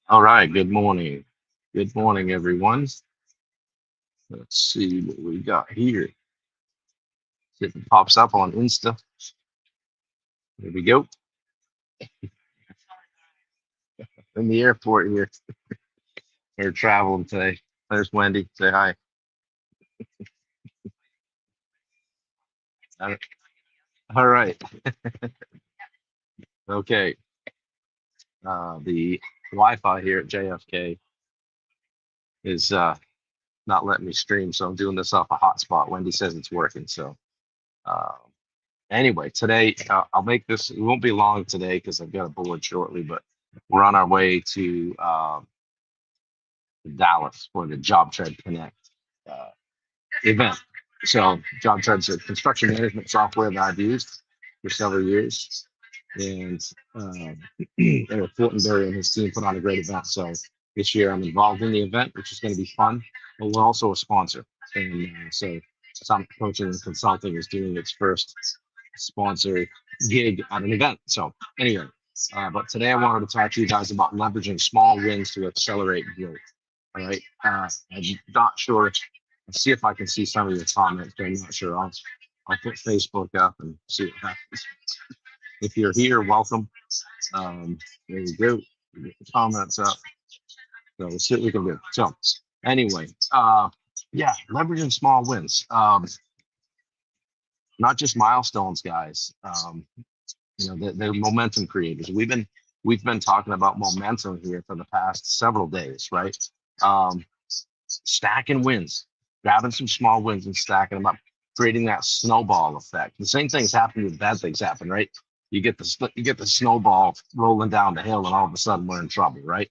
All right, good morning. Good morning, everyone. Let's see what we got here. It pops up on Insta. There we go. In the airport here. We're traveling today. There's Wendy. Say hi. All right. Okay. The Wi-Fi here at JFK is not letting me stream, so I'm doing this off a hotspot. Wendy says it's working. So uh, anyway, today I'll make this. It won't be long today because I've got a board shortly, but we're on our way to Dallas for the Job Trade Connect uh, event. So Job Tread's a construction management software that I've used for several years. And Eric Fortenberry and his team put on a great event. So this year I'm involved in the event, which is going to be fun, but we're also a sponsor. And so Summit Coaching and Consulting is doing its first sponsor gig at an event. So anyway, but today I wanted to talk to you guys about leveraging small wins to accelerate growth. All right. I'm not sure. Let's see if I can see some of your comments. But I'm not sure. I'll put Facebook up and see what happens. If you're here, welcome. There we go. Get the comments up. So we'll see what we can do. So anyway, yeah, leveraging small wins. Not just milestones, guys. They're momentum creators. We've been talking about momentum here for the past several days, right? Um, Stacking wins, grabbing some small wins and stacking them up, creating that snowball effect. The same things happen when bad things happen, right? You get the snowball rolling down the hill, and all of a sudden we're in trouble, right?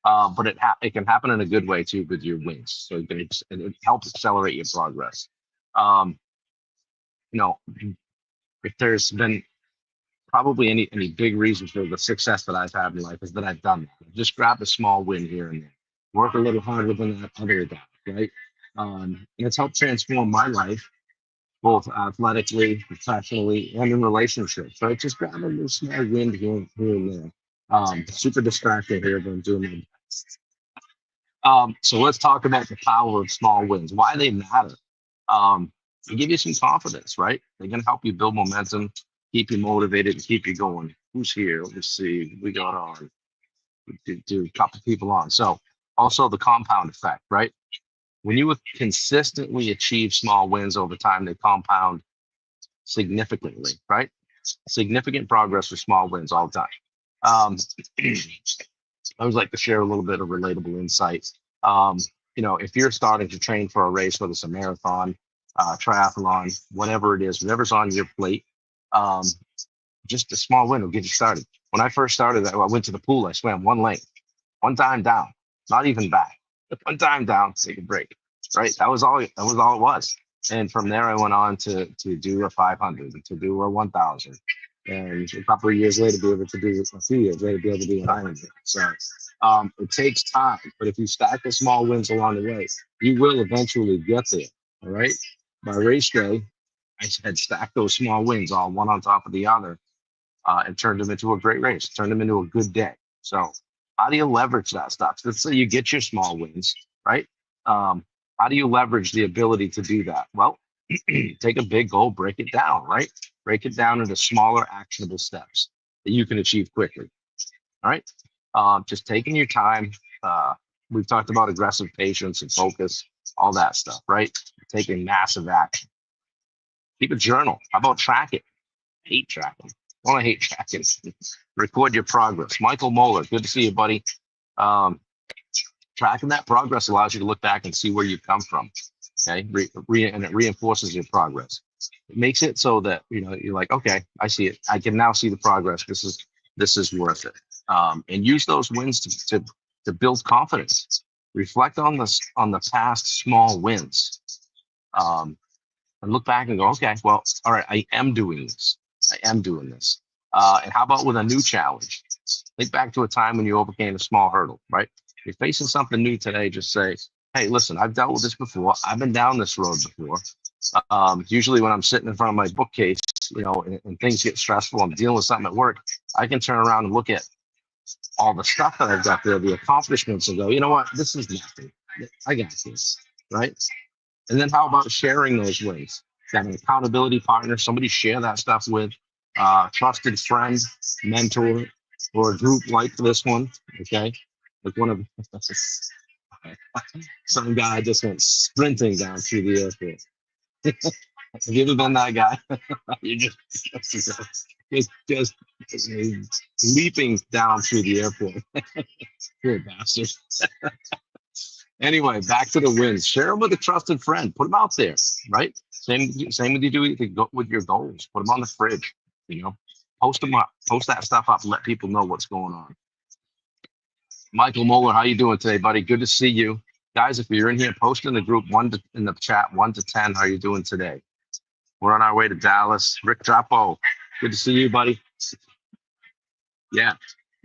But it can happen in a good way too with your wins. So it helps accelerate your progress. Um, you know, if there's been probably any big reason for the success that I've had in life is that I've done that. Just grab a small win here and there, work a little harder than that other guy, right? And it's helped transform my life, both athletically, professionally, and in relationships. Right, just grab a little small win here and there. Super distracting here, but I'm doing my best. So let's talk about the power of small wins, why they matter. They give you some confidence, right? They're going to help you build momentum, keep you motivated, and keep you going. Who's here? Let's see. We got on. Do a couple people on. So also the compound effect, right? When you consistently achieve small wins over time, they compound significantly, right? Significant progress with small wins all the time. Um, I would like to share a little bit of relatable insights. Um, if you're starting to train for a race, whether it's a marathon, triathlon, whatever it is, whatever's on your plate, um, just a small win will get you started. When I first started, I went to the pool. I swam one lane, one time down, not even back. One time down, take a break. Right. That was all. That was all it was. And from there, I went on to do a 500, to do a 1,000, and a couple of years later, be able to do a few years later, be able to do an Ironman. So it takes time, but if you stack the small wins along the way, you will eventually get there. All right. By race day, I had stacked those small wins all one on top of the other, and turned them into a great race, turned them into a good day. So how do you leverage that stuff? Let's say you get your small wins, right? Um, how do you leverage the ability to do that? Well, take a big goal, break it down, right? Break it down into smaller, actionable steps that you can achieve quickly. All right. Just taking your time. We've talked about aggressive patience and focus, all that stuff, right? Taking massive action. Keep a journal. How about track it? Hate tracking. Want to hate tracking. Record your progress. Michael Moeller, good to see you, buddy. Um, Tracking that progress allows you to look back and see where you've come from. Okay, and it reinforces your progress. It makes it so that you're like, okay, I see it. I can now see the progress. This is worth it. And use those wins to build confidence. Reflect on the past small wins. And look back and go, okay, well, all right, I am doing this. I am doing this. And how about with a new challenge? Think back to a time when you overcame a small hurdle, right? If you're facing something new today, just say, hey, listen, I've dealt with this before. I've been down this road before. Usually when I'm sitting in front of my bookcase, and things get stressful, I'm dealing with something at work, I can turn around and look at all the stuff that I've got there, the accomplishments, and go, you know what, this is nothing. I got this, right? And then how about sharing those wins? Got an accountability partner, somebody share that stuff with, trusted friend, mentor, or a group like this one. Okay, like one of some guy just went sprinting down through the airport. Have you ever been that guy? You just leaping down through the airport. Poor bastard. Anyway, back to the wins. Share them with a trusted friend. Put them out there, right? Same with you do with your goals. Put them on the fridge. You know, post them up. Post that stuff up. Let people know what's going on. Michael Moeller, how you doing today, buddy? Good to see you, guys. If you're in here, post in the group in the chat 1 to 10. How you doing today? We're on our way to Dallas. Rick Drapo, good to see you, buddy. Yeah,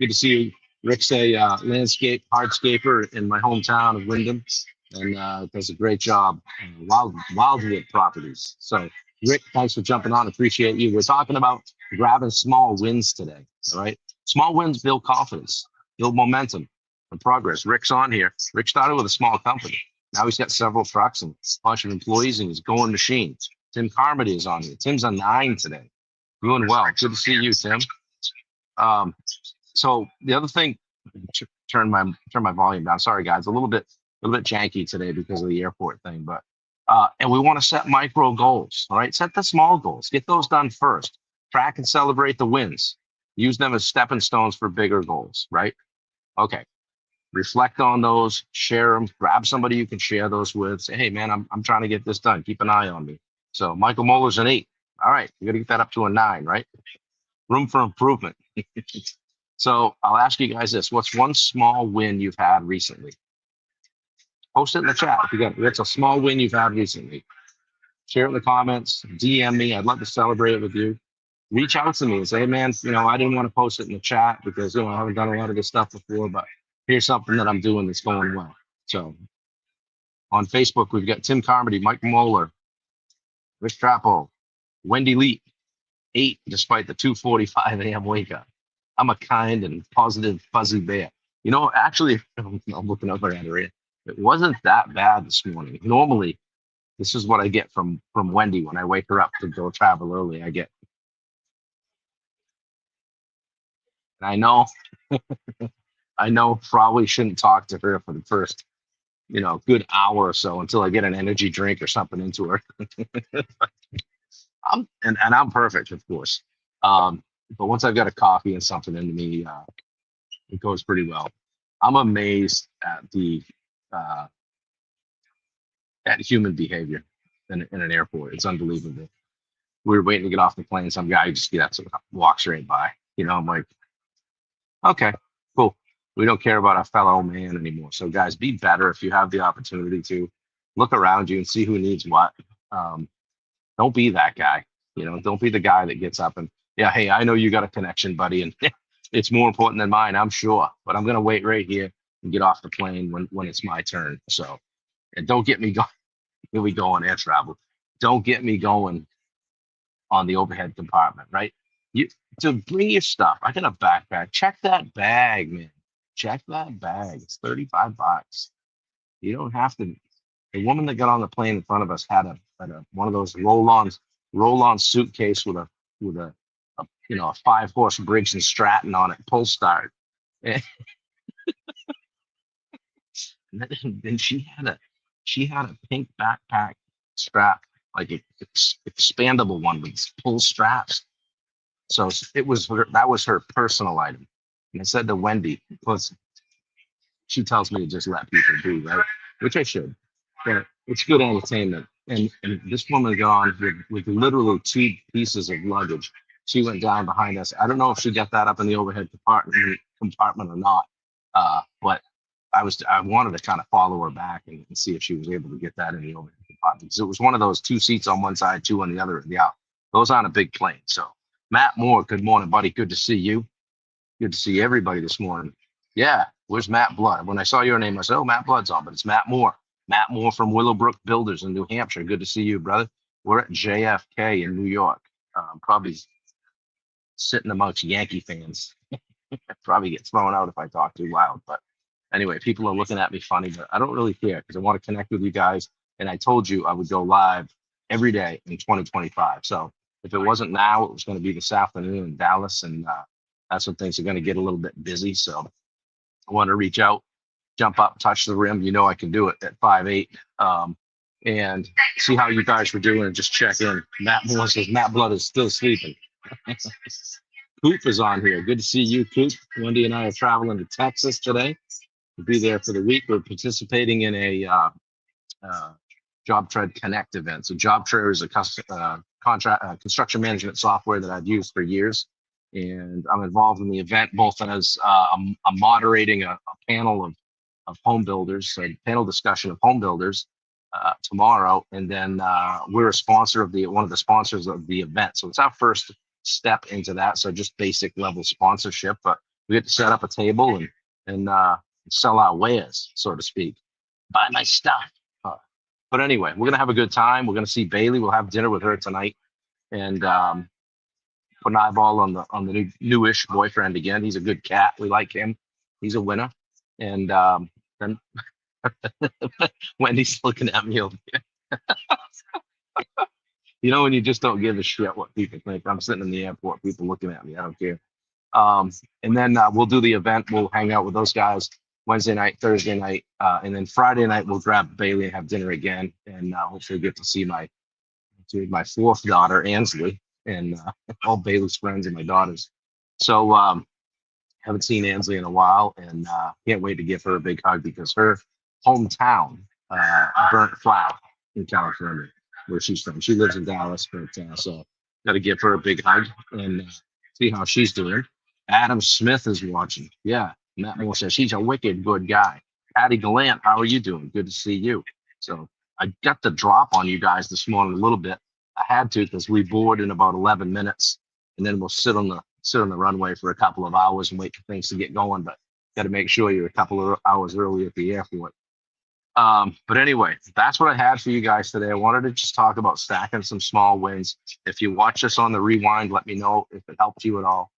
good to see you. Rick's a hardscaper in my hometown of Wyndham, and does a great job. Wildwood properties. So, Rick, thanks for jumping on. Appreciate you. We're talking about grabbing small wins today. All right, small wins build confidence, build momentum, and progress. Rick's on here. Rick started with a small company. Now he's got several trucks and a bunch of employees, and he's going machines. Tim Carmody is on here. Tim's on 9 today. Doing well. Good to see you, Tim. So the other thing, turn my volume down. Sorry, guys, a little bit janky today because of the airport thing, but and we want to set micro goals. All right, set the small goals. Get those done first. Track and celebrate the wins. Use them as stepping stones for bigger goals. Right? Okay. Reflect on those. Share them. Grab somebody you can share those with. Say, hey, man, I'm trying to get this done. Keep an eye on me. So Michael Moeller's an 8. All right, you got to get that up to a 9, right? Room for improvement. So I'll ask you guys this: what's one small win you've had recently? Post it in the chat if you got. What's a small win you've had recently? Share it in the comments. DM me. I'd love to celebrate it with you. Reach out to me and say, hey, man, I didn't want to post it in the chat because I haven't done a lot of this stuff before, but here's something that I'm doing that's going well. So on Facebook, we've got Tim Carmody, Mike Moeller, Rich Trapo, Wendy Lee, 8, despite the 2:45 a.m. wake up. I'm a kind and positive, fuzzy bear. Actually, I'm looking over at her. It wasn't that bad this morning. Normally, this is what I get from Wendy when I wake her up to go travel early. I know, probably shouldn't talk to her for the first, good hour or so until I get an energy drink or something into her. I'm perfect, of course. But once I've got a coffee and something into me, it goes pretty well. I'm amazed at the at human behavior in an airport. It's unbelievable. We were waiting to get off the plane. Some guy just gets up, walks right by. I'm like, okay, cool. We don't care about our fellow man anymore. So guys, be better if you have the opportunity to look around you and see who needs what. Don't be that guy. Don't be the guy that gets up and, yeah, hey, I know you got a connection, buddy, and it's more important than mine, I'm sure, but I'm gonna wait right here and get off the plane when it's my turn. So, and don't get me going. Here we go on air travel. Don't get me going on the overhead compartment, right? You to bring your stuff. I got a backpack. Check that bag, man. Check that bag. It's $35. You don't have to. The woman that got on the plane in front of us had one of those roll-on suitcase with a 5-horse Briggs and Stratton on it, pull start. And then she had a pink backpack strap, like a expandable one with pull straps. So that was her personal item. And I said to Wendy, plus she tells me to just let people do, right? Which I should. But it's good entertainment. And this woman got on with literally 2 pieces of luggage. She went down behind us. I don't know if she got that up in the overhead compartment or not. But I wanted to kind of follow her back and see if she was able to get that in the overhead compartment. Because it was one of those 2 seats on one side, 2 on the other. Yeah, those aren't a big plane. So Matt Moore, good morning, buddy. Good to see you. Good to see everybody this morning. Yeah, where's Matt Blood? When I saw your name, I said, oh, Matt Blood's on, but it's Matt Moore. Matt Moore from Willowbrook Builders in New Hampshire. Good to see you, brother. We're at JFK in New York. Probably sitting amongst Yankee fans. probably get thrown out if I talk too loud. But anyway, people are looking at me funny, but I don't really care because I want to connect with you guys. And I told you I would go live every day in 2025. So if it wasn't now, it was going to be this afternoon in Dallas, and that's when things are going to get a little bit busy. So I want to reach out, jump up, touch the rim. You know I can do it at 5'8", and see how you guys were doing and just check in. Matt Moore says Matt Blood is still sleeping. Coop is on here. Good to see you, Coop. Wendy and I are traveling to Texas today. We'll be there for the week. We're participating in a JobTread Connect event. So JobTread is a construction management software that I've used for years, and I'm involved in the event both as I'm moderating a panel of home builders, a panel discussion of home builders tomorrow, and then we're a sponsor of one of the sponsors of the event. So it's our first step into that. So just basic level sponsorship, but we get to set up a table and sell our wares, so to speak. Buy my stuff. But anyway, we're gonna have a good time. We're gonna see Bailey. We'll have dinner with her tonight, and put an eyeball on the newish boyfriend again. He's a good cat. We like him. He's a winner. And then Wendy's looking at me over here. You know, when you just don't give a shit what people think. I'm sitting in the airport, people looking at me. I don't care. And then we'll do the event. We'll hang out with those guys Wednesday night, Thursday night, and then Friday night we'll grab Bailey and have dinner again, and hopefully get to see my fourth daughter, Ansley, and all Bailey's friends and my daughters. So haven't seen Ansley in a while, and can't wait to give her a big hug because her hometown burnt flat in California, where she's from. She lives in Dallas, but so got to give her a big hug and see how she's doing. Adam Smith is watching. Yeah, Matt Moore says he's a wicked good guy. Patty Gallant, how are you doing? Good to see you. So I got the drop on you guys this morning a little bit. I had to because we board in about 11 minutes, and then we'll sit on the runway for a couple of hours and wait for things to get going. But got to make sure you're a couple of hours early at the airport. But anyway, that's what I had for you guys today. I wanted to just talk about stacking some small wins. If you watch us on the rewind, let me know if it helped you at all.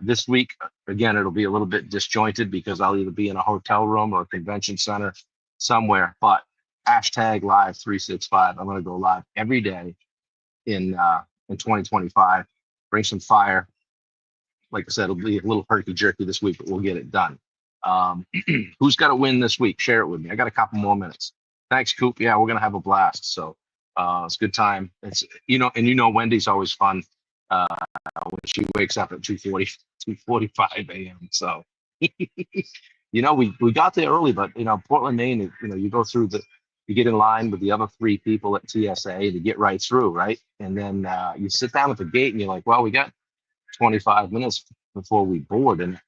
This week, again, it'll be a little bit disjointed because I'll either be in a hotel room or a convention center somewhere, but hashtag live 365. I'm going to go live every day in 2025. Bring some fire. Like I said, it'll be a little herky jerky this week, but we'll get it done. Who's got a win this week? Share it with me. I got a couple more minutes. Thanks, Coop. Yeah, we're going to have a blast. So it's a good time. It's, Wendy's always fun when she wakes up at 2:45 a.m. So, we got there early, but, Portland, Maine, you go through you get in line with the other three people at TSA to get right through, right? And then you sit down at the gate and you're like, well, we got 25 minutes before we board. And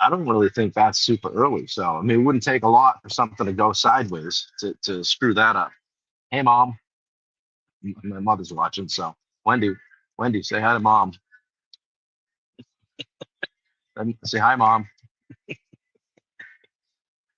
I don't really think that's super early. So, I mean, it wouldn't take a lot for something to go sideways to screw that up. Hey, Mom. My mother's watching. So, Wendy, say hi to Mom. Say hi, Mom.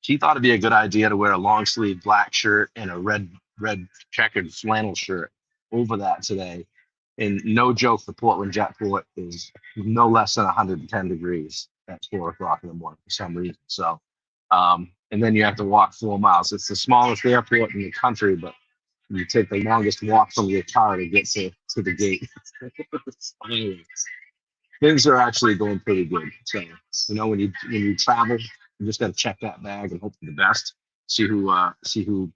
She thought it'd be a good idea to wear a long sleeve black shirt and a red checkered flannel shirt over that today. And no joke, the Portland Jetport is no less than 110 degrees at 4 o'clock in the morning for some reason. So, and then you have to walk 4 miles. It's the smallest airport in the country, but you take the longest walk from your car to get to the gate. Things are actually going pretty good. So, when you travel, you just got to check that bag and hope for the best. See who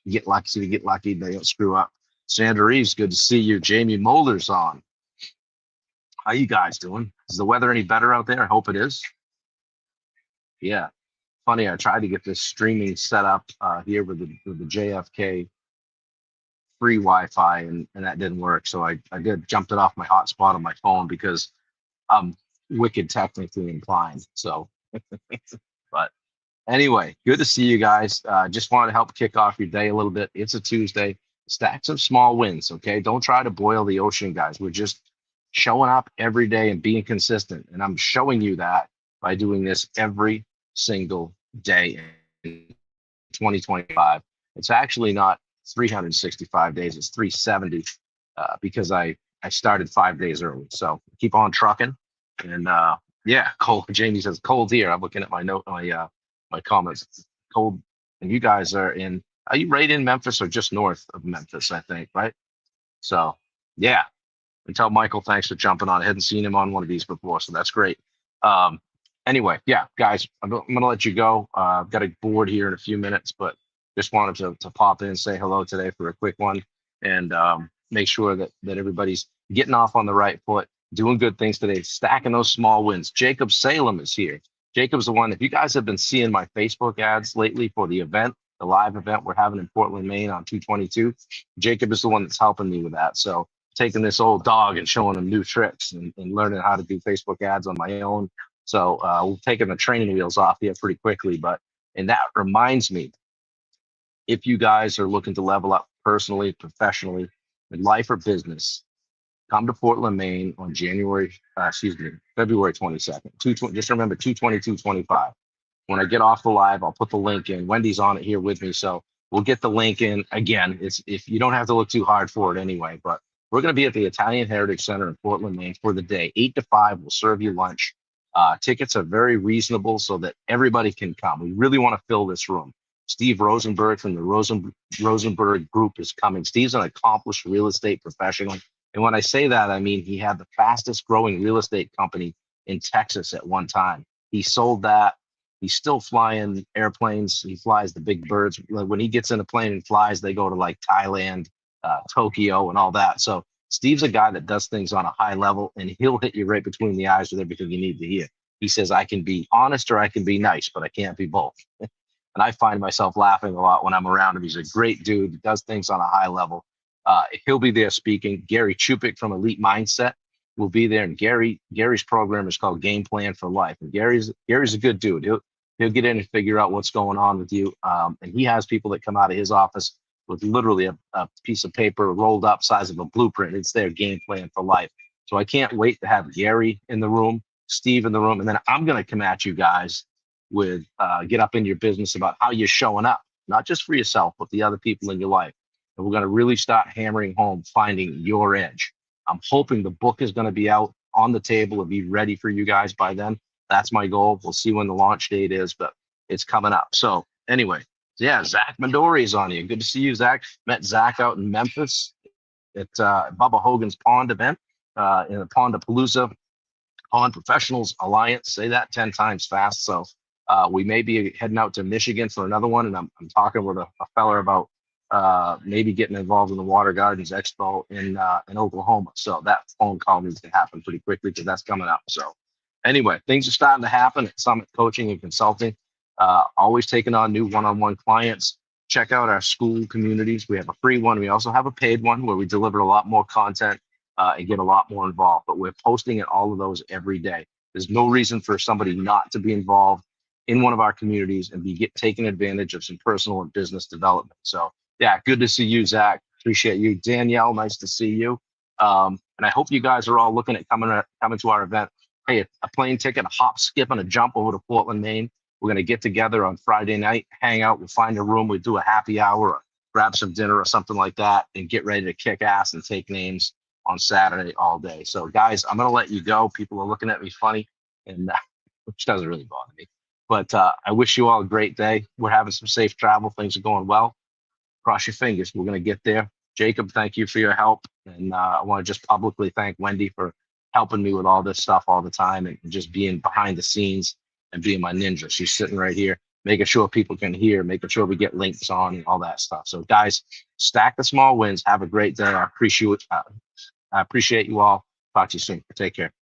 get lucky. They don't screw up. Sandra Reeves, good to see you. Jamie Mulder's on. How you guys doing? Is the weather any better out there? I hope it is. Yeah. Funny, I tried to get this streaming set up here with the JFK free Wi-Fi, and that didn't work. So I jumped it off my hotspot on my phone because I'm wicked technically inclined. So, but anyway, good to see you guys. Just wanted to help kick off your day a little bit. It's a Tuesday. Stack some small wins, okay? Don't try to boil the ocean, guys. We're just showing up every day and being consistent. And I'm showing you that by doing this every single day in 2025. It's actually not 365 days, it's 370 because I started 5 days early. So keep on trucking, and Yeah, cold. Jamie says cold here. I'm looking at my note, my comments. Cold, and you guys are in. Are you right in Memphis or just north of Memphis? I think, right? So, yeah. And tell Michael thanks for jumping on. I hadn't seen him on one of these before, so that's great. Um, anyway, yeah, guys, I'm gonna let you go. I've got a board here in a few minutes, but just wanted to pop in and say hello today for a quick one, and make sure that everybody's getting off on the right foot, doing good things today, stacking those small wins. Jacob Salem is here. Jacob's the one. If you guys have been seeing my Facebook ads lately for the event, the live event we're having in Portland, Maine on 222, Jacob is the one that's helping me with that. So taking this old dog and showing him new tricks and learning how to do Facebook ads on my own. So we're taking the training wheels off here pretty quickly. But and that reminds me, if you guys are looking to level up personally, professionally, in life or business, come to Portland, Maine on February 22nd. Just remember 22225. When I get off the live, I'll put the link in. Wendy's on it here with me, so we'll get the link in. Again, it's if you don't have to look too hard for it anyway, but we're going to be at the Italian Heritage Center in Portland, Maine for the day. 8 to 5, we'll serve you lunch. Tickets are very reasonable so that everybody can come. We really want to fill this room. Steve Rosenberg from the Rosenberg Group is coming. Steve's an accomplished real estate professional. And when I say that, I mean he had the fastest growing real estate company in Texas at one time. He sold that. He's still flying airplanes. He flies the big birds. When he gets in a plane and flies, they go to like Thailand, Tokyo, and all that. So Steve's a guy that does things on a high level, and he'll hit you right between the eyes with everything you need to hear. He says, I can be honest or I can be nice, but I can't be both. And I find myself laughing a lot when I'm around him. He's a great dude. He does things on a high level. He'll be there speaking. Gary Chupik from Elite Mindset will be there. And Gary's program is called Game Plan for Life. And Gary's a good dude. He'll get in and figure out what's going on with you. And he has people that come out of his office with literally a piece of paper rolled up size of a blueprint. It's their game plan for life. So I can't wait to have Gary in the room, Steve in the room, and then I'm going to come at you guys with get up in your business about how you're showing up, not just for yourself, but the other people in your life. And we're going to really start hammering home finding your edge. I'm hoping the book is going to be out on the table and be ready for you guys by then. That's my goal. We'll see when the launch date is, but it's coming up. So anyway, yeah, Zach Midori is on here. Good to see you, Zach. Met Zach out in Memphis at Bubba Hogan's Pond event in the Pondapalooza Pond Professionals Alliance. Say that 10 times fast. So we may be heading out to Michigan for another one, and I'm talking with a fella about maybe getting involved in the Water Gardens Expo in Oklahoma. So that phone call needs to happen pretty quickly because that's coming up. So anyway, things are starting to happen at Summit Coaching and Consulting. Always taking on new one-on-one clients. Check out our school communities. We have a free one. We also have a paid one where we deliver a lot more content and get a lot more involved. But we're posting in all of those every day. There's no reason for somebody not to be involved in one of our communities and be taking advantage of some personal and business development. So yeah, good to see you, Zach. Appreciate you. Danielle, nice to see you. And I hope you guys are all looking at coming to our event. Hey, a plane ticket, a hop, skip, and a jump over to Portland, Maine. We're going to get together on Friday night, hang out, we'll find a room, we'll do a happy hour, or grab some dinner or something like that, and get ready to kick ass and take names on Saturday all day. So guys, I'm going to let you go. People are looking at me funny, and which doesn't really bother me. But I wish you all a great day. We're having some safe travel. Things are going well. Cross your fingers. We're going to get there. Jacob, thank you for your help. And I want to just publicly thank Wendy for helping me with all this stuff all the time and just being behind the scenes and being my ninja. She's sitting right here, making sure people can hear, making sure we get links on and all that stuff. So guys, stack the small wins. Have a great day. I appreciate you all. Talk to you soon. Take care.